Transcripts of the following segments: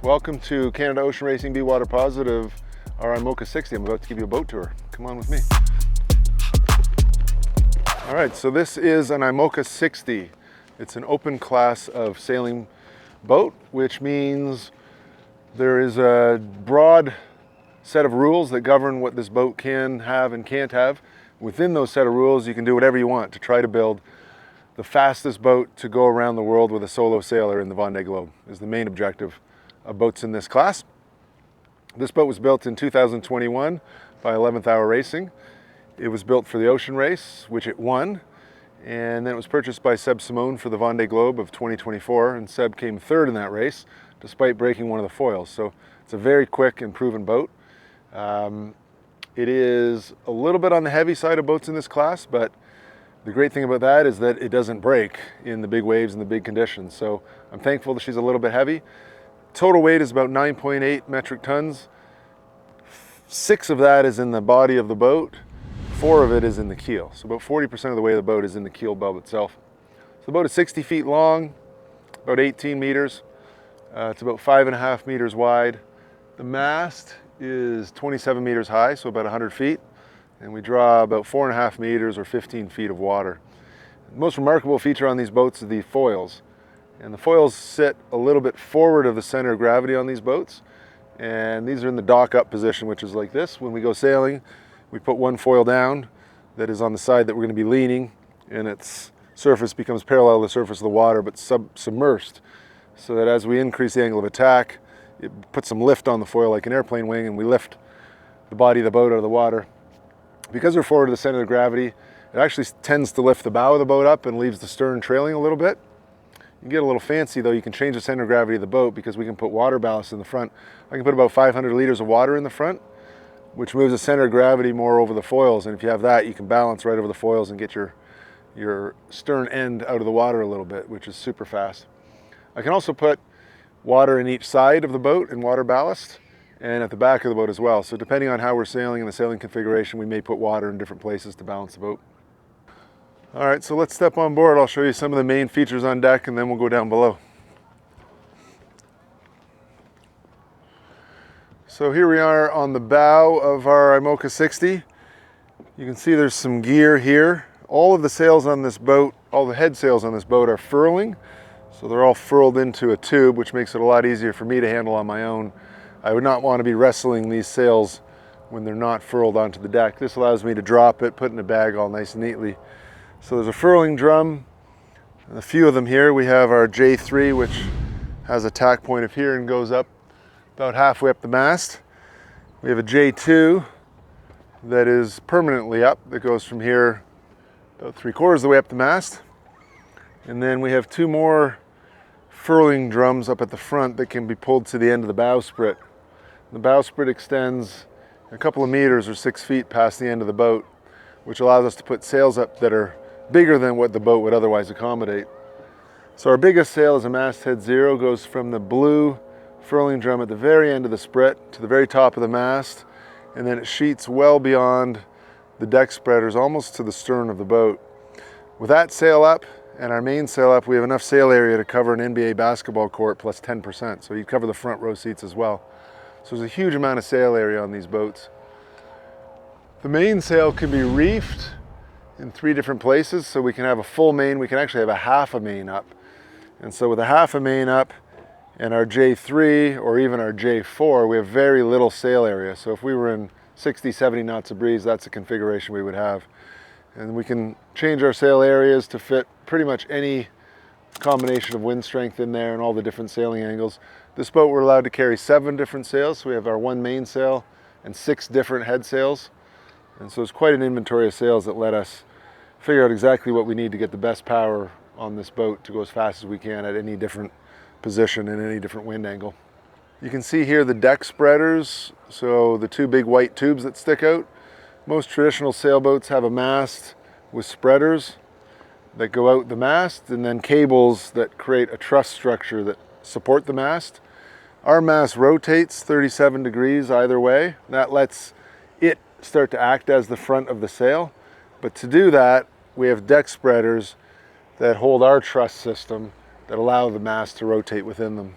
Welcome to Canada Ocean Racing Be Water Positive, our IMOCA 60. I'm about to give you a boat tour. Come on with me. All right, so this is an IMOCA 60. It's an open class of sailing boat, which means there is a broad set of rules that govern what this boat can have and can't have. Within those set of rules, you can do whatever you want to try to build the fastest boat to go around the world with a solo sailor in the Vendée Globe is the main objective of boats in this class. This boat was built in 2021 by 11th Hour Racing. It was built for the ocean race, which it won, and then it was purchased by Seb Simone for the Vendée Globe of 2024, and Seb came third in that race despite breaking one of the foils. So it's a very quick and proven boat. It is a little bit on the heavy side of boats in this class, but the great thing about that is that it doesn't break in the big waves and the big conditions. So I'm thankful that she's a little bit heavy. Total weight is about 9.8 metric tons. 6 of that is in the body of the boat. 4 of it is in the keel. So about 40% of the weight of the boat is in the keel bulb itself. So the boat is 60 feet long, about 18 meters. It's about 5.5 meters wide. The mast is 27 meters high, so about 100 feet. And we draw about 4.5 meters or 15 feet of water. The most remarkable feature on these boats is the foils. And the foils sit a little bit forward of the center of gravity on these boats. And these are in the dock up position, which is like this. When we go sailing, we put one foil down that is on the side that we're going to be leaning, and its surface becomes parallel to the surface of the water, but submersed. So that as we increase the angle of attack, it puts some lift on the foil like an airplane wing, and we lift the body of the boat out of the water. Because we're forward to the center of gravity, it actually tends to lift the bow of the boat up and leaves the stern trailing a little bit. You can get a little fancy though, you can change the center of gravity of the boat because we can put water ballast in the front. I can put about 500 liters of water in the front, which moves the center of gravity more over the foils. And if you have that, you can balance right over the foils and get your stern end out of the water a little bit, which is super fast. I can also put water in each side of the boat and water ballast, and at the back of the boat as well. So depending on how we're sailing and the sailing configuration, we may put water in different places to balance the boat. All right, so let's step on board. I'll show you some of the main features on deck, and then we'll go down below. So here we are on the bow of our IMOCA 60. You can see there's some gear here. All of the sails on this boat, all the head sails on this boat are furling. So they're all furled into a tube, which makes it a lot easier for me to handle on my own. I would not want to be wrestling these sails when they're not furled onto the deck. This allows me to drop it, put it in a bag all nice and neatly. So there's a furling drum, a few of them here. We have our J3, which has a tack point of here and goes up about halfway up the mast. We have a J2 that is permanently up, that goes from here about 3/4 of the way up the mast. And then we have 2 more furling drums up at the front that can be pulled to the end of the bowsprit. The bowsprit extends a couple of meters or 6 feet past the end of the boat, which allows us to put sails up that are bigger than what the boat would otherwise accommodate. So our biggest sail is a masthead 0, goes from the blue furling drum at the very end of the sprit to the very top of the mast, and then it sheets well beyond the deck spreaders, almost to the stern of the boat. With that sail up and our main sail up, we have enough sail area to cover an NBA basketball court plus 10%. So you cover the front row seats as well. So there's a huge amount of sail area on these boats. The mainsail can be reefed in 3 different places, so we can have a full main. We can actually have a half a main up. And so with a half a main up and our J3 or even our J4, we have very little sail area. So if we were in 60, 70 knots of breeze, that's the configuration we would have. And we can change our sail areas to fit pretty much any combination of wind strength in there and all the different sailing angles. This boat, we're allowed to carry 7 different sails. So we have our 1 mainsail and 6 different head sails. And so it's quite an inventory of sails that let us figure out exactly what we need to get the best power on this boat to go as fast as we can at any different position and any different wind angle. You can see here the deck spreaders, so the 2 big white tubes that stick out. Most traditional sailboats have a mast with spreaders that go out the mast and then cables that create a truss structure that support the mast. Our mast rotates 37 degrees either way. That lets it start to act as the front of the sail. But to do that, we have deck spreaders that hold our truss system that allow the mast to rotate within them.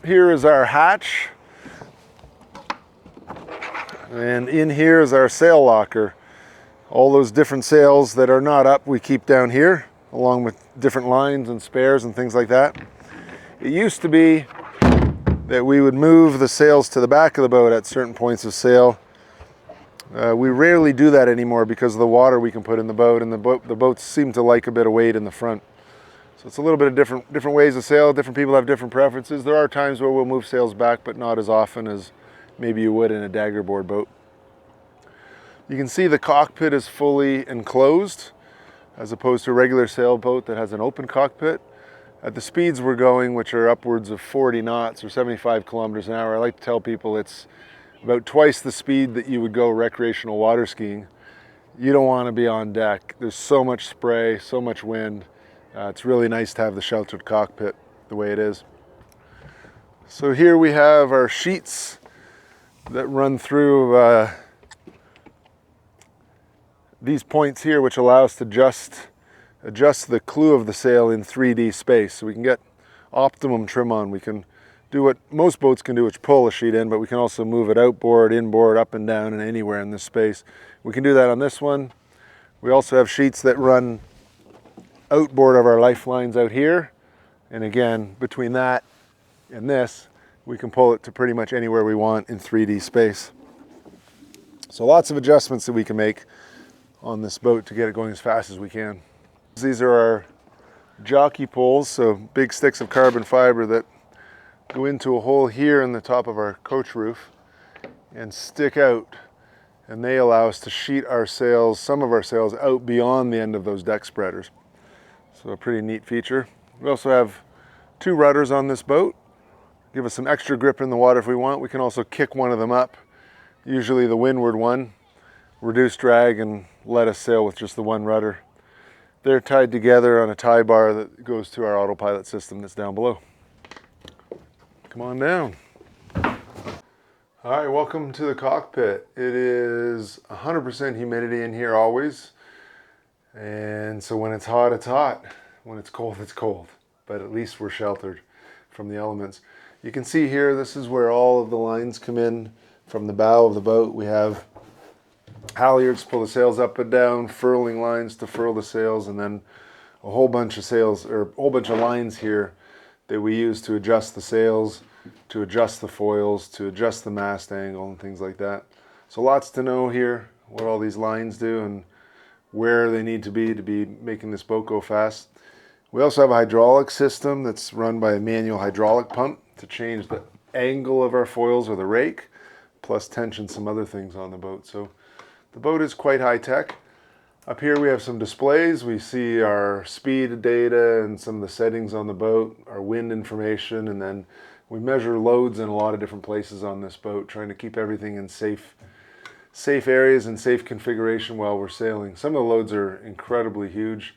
Here is our hatch, and in here is our sail locker. All those different sails that are not up we keep down here, along with different lines and spares and things like that. It used to be that we would move the sails to the back of the boat at certain points of sail. We rarely do that anymore because of the water we can put in the boat, and the boats seem to like a bit of weight in the front. So it's a little bit of different ways to sail. Different people have different preferences. There are times where we'll move sails back, but not as often as maybe you would in a daggerboard boat. You can see the cockpit is fully enclosed as opposed to a regular sailboat that has an open cockpit. At the speeds we're going, which are upwards of 40 knots or 75 kilometers an hour, I like to tell people it's about twice the speed that you would go recreational water skiing. You don't want to be on deck. There's so much spray, so much wind. It's really nice to have the sheltered cockpit the way it is. So here we have our sheets that run through these points here, which allow us to adjust the clew of the sail in 3D space, so we can get optimum trim on. We can do what most boats can do, which pull a sheet in, but we can also move it outboard, inboard, up and down, and anywhere in this space. We can do that on this one. We also have sheets that run outboard of our lifelines out here, and again, between that and this, we can pull it to pretty much anywhere we want in 3D space. So lots of adjustments that we can make on this boat to get it going as fast as we can. These are our jockey poles, so big sticks of carbon fiber that go into a hole here in the top of our coach roof and stick out, and they allow us to sheet our sails, some of our sails, out beyond the end of those deck spreaders. So a pretty neat feature. We also have 2 rudders on this boat, give us some extra grip in the water if we want. We can also kick one of them up, usually the windward one, reduce drag and let us sail with just the one rudder. They're tied together on a tie bar that goes to our autopilot system that's down below. Come on down. All right, welcome to the cockpit. It is 100% humidity in here always. And so when it's hot, it's hot. When it's cold, it's cold. But at least we're sheltered from the elements. You can see here, this is where all of the lines come in from the bow of the boat. We have halyards pull the sails up and down, furling lines to furl the sails, and then a whole bunch of sails, or a whole bunch of lines here that we use to adjust the sails, to adjust the foils, to adjust the mast angle and things like that. So lots to know here, what all these lines do and where they need to be making this boat go fast. We also have a hydraulic system that's run by a manual hydraulic pump to change the angle of our foils with a rake, plus tension some other things on the boat. So the boat is quite high tech. Up here we have some displays. We see our speed data and some of the settings on the boat, our wind information, and then we measure loads in a lot of different places on this boat, trying to keep everything in safe areas and safe configuration while we're sailing. Some of the loads are incredibly huge.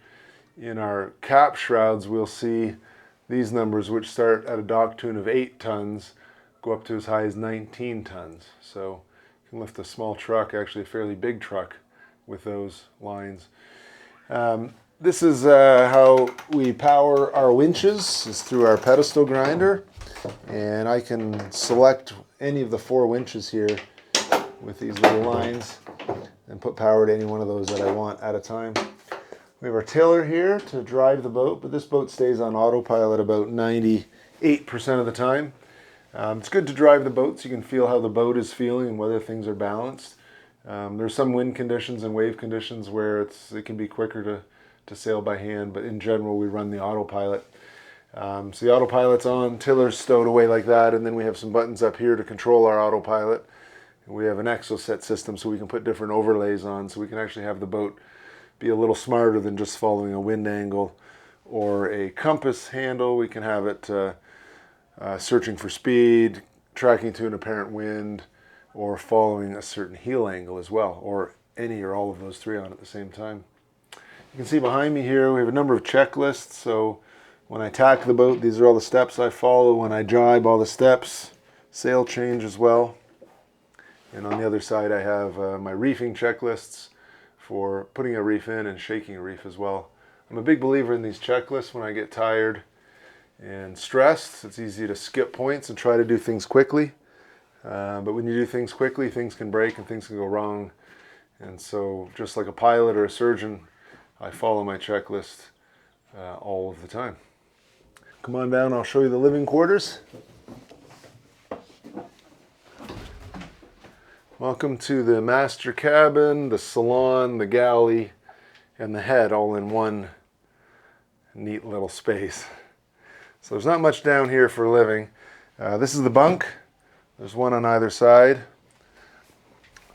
In our cap shrouds, we'll see these numbers, which start at a dock tune of 8 tons, go up to as high as 19 tons. So you can lift a small truck, actually a fairly big truck, with those lines. This is how we power our winches, is through our pedestal grinder. And I can select any of the 4 winches here with these little lines and put power to any one of those that I want at a time. We have our tiller here to drive the boat, but this boat stays on autopilot about 98% of the time. It's good to drive the boat so you can feel how the boat is feeling and whether things are balanced. There's some wind conditions and wave conditions where it can be quicker to sail by hand, but in general we run the autopilot. So the autopilot's on, tiller's stowed away like that, and then we have some buttons up here to control our autopilot. And we have an exoset system so we can put different overlays on, so we can actually have the boat be a little smarter than just following a wind angle or a compass handle. We can have it searching for speed, tracking to an apparent wind, or following a certain heel angle as well, or any or all of those 3 on at the same time. You can see behind me here we have a number of checklists. So when I tack the boat, these are all the steps I follow. When I jibe, all the steps, sail change as well. And on the other side I have my reefing checklists for putting a reef in and shaking a reef as well. I'm a big believer in these checklists. When I get tired, and stressed. It's easy to skip points and try to do things quickly. But when you do things quickly, things can break and things can go wrong. And so just like a pilot or a surgeon, I follow my checklist all of the time. Come on down, I'll show you the living quarters. Welcome to the master cabin, the salon, the galley, and the head all in one neat little space. So there's not much down here for living. This is the bunk. There's one on either side.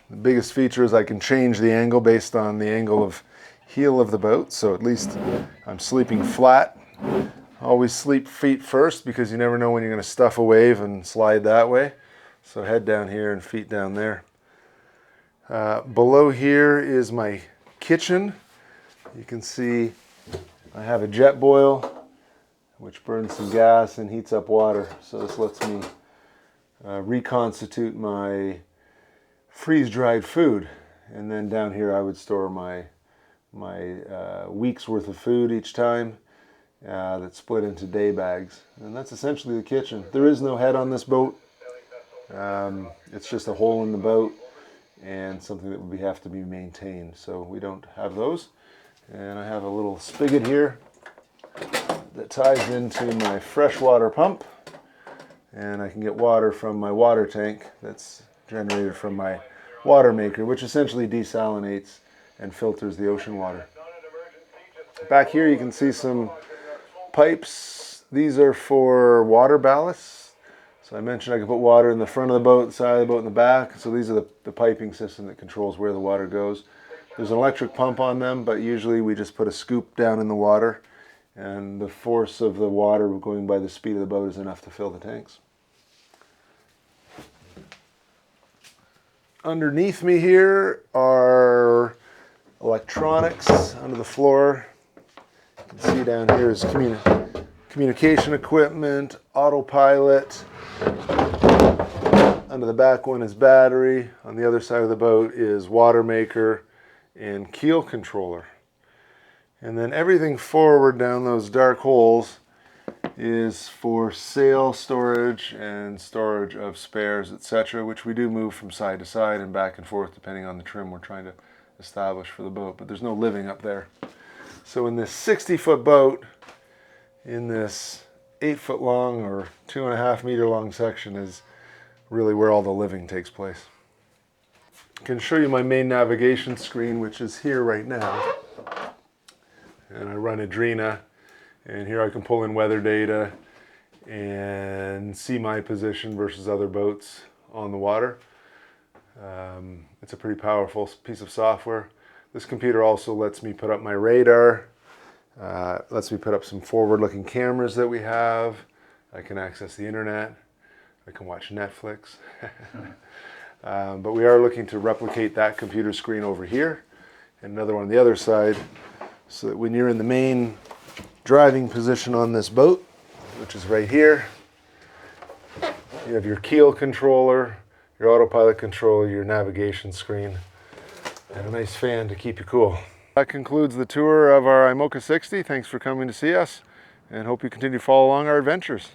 The biggest feature is I can change the angle based on the angle of heel of the boat, so at least I'm sleeping flat. Always sleep feet first because you never know when you're going to stuff a wave and slide that way. So head down here and feet down there. Below here is my kitchen. You can see I have a jet boil which burns some gas and heats up water. So this lets me reconstitute my freeze-dried food. And then down here I would store my week's worth of food each time. That's split into day bags. And that's essentially the kitchen. There is no head on this boat. It's just a hole in the boat and something that would have to be maintained. So we don't have those. And I have a little spigot here that ties into my freshwater pump. And I can get water from my water tank that's generated from my water maker, which essentially desalinates and filters the ocean water. Back here you can see some pipes. These are for water ballasts. So I mentioned I could put water in the front of the boat, the side of the boat, and the back. So these are the piping system that controls where the water goes. There's an electric pump on them, but usually we just put a scoop down in the water, and the force of the water going by the speed of the boat is enough to fill the tanks. Underneath me here are electronics under the floor. You can see down here is communication equipment, autopilot. Under the back one is battery. On the other side of the boat is water maker and keel controller. And then everything forward down those dark holes is for sail storage and storage of spares, etc., which we do move from side to side and back and forth depending on the trim we're trying to establish for the boat. But there's no living up there. So in this 60-foot boat, in this 8-foot long or 2.5 meter long section is really where all the living takes place. I can show you my main navigation screen, which is here right now. And I run Adrena, and here I can pull in weather data and see my position versus other boats on the water. It's a pretty powerful piece of software. This computer also lets me put up my radar, lets me put up some forward-looking cameras that we have. I can access the internet. I can watch Netflix. But we are looking to replicate that computer screen over here and another one on the other side, so that when you're in the main driving position on this boat, which is right here, you have your keel controller, your autopilot controller, your navigation screen, and a nice fan to keep you cool. That concludes the tour of our IMOCA 60. Thanks for coming to see us, and hope you continue to follow along our adventures.